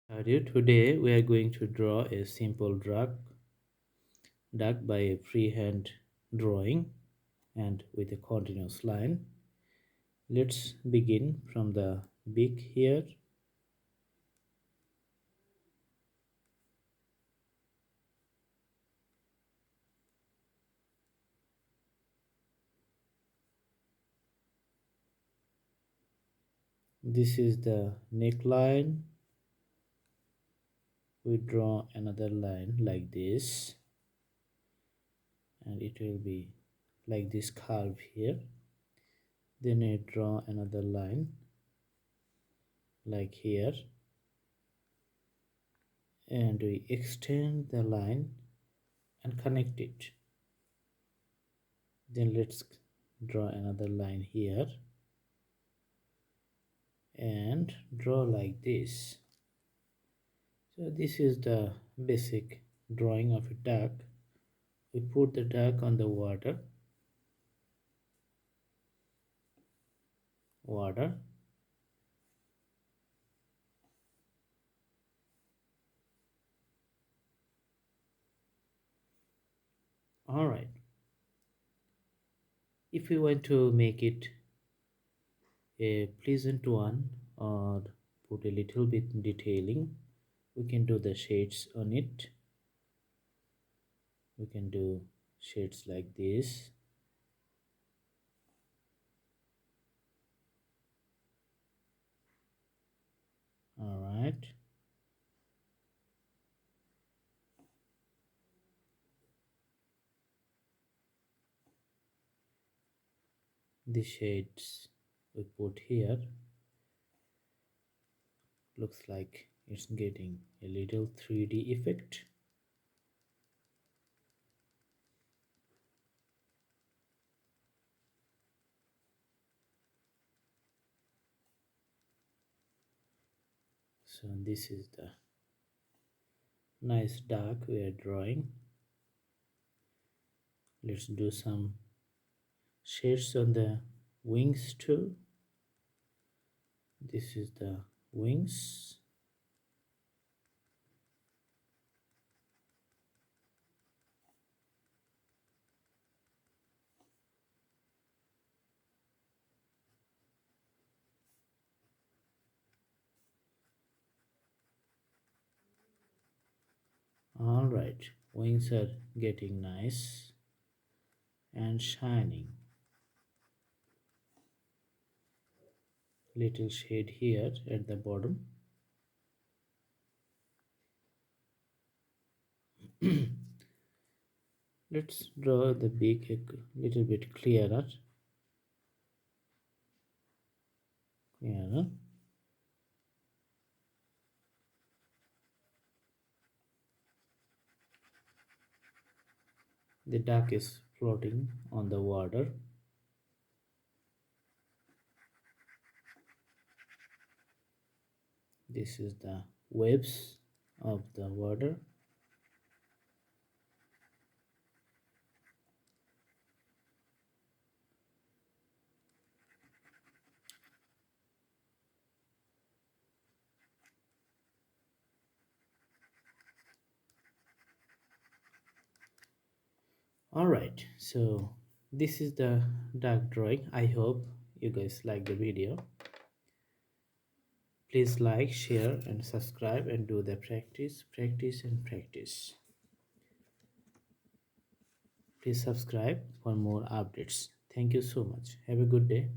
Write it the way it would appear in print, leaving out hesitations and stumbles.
Today we are going to draw a simple duck by a freehand drawing and with a continuous line. Let's begin from the beak here. This is the neckline. We draw another line like this, and it will be like this curve here. Then I draw another line like here, and we extend the line and connect it. Then let's draw another line here and draw like this. So this is the basic drawing of a duck. We put the duck on the water. All right. If we want to make it a pleasant one or put a little bit detailing, we can do the shades on it. We can do shades like this. All right. The shades we put here looks like it's getting a little 3D effect. So this is the nice duck we are drawing. Let's do some shades on the wings too. This is the wings. All right, wings are getting nice and shining. Little shade here at the bottom. Let's draw the beak a little bit clearer. The duck is floating on the water. This is the waves of the water. Alright, so this is the duck drawing. I hope you guys like the video. Please like, share and subscribe and do the practice and practice. Please subscribe for more updates. Thank you so much. Have a good day.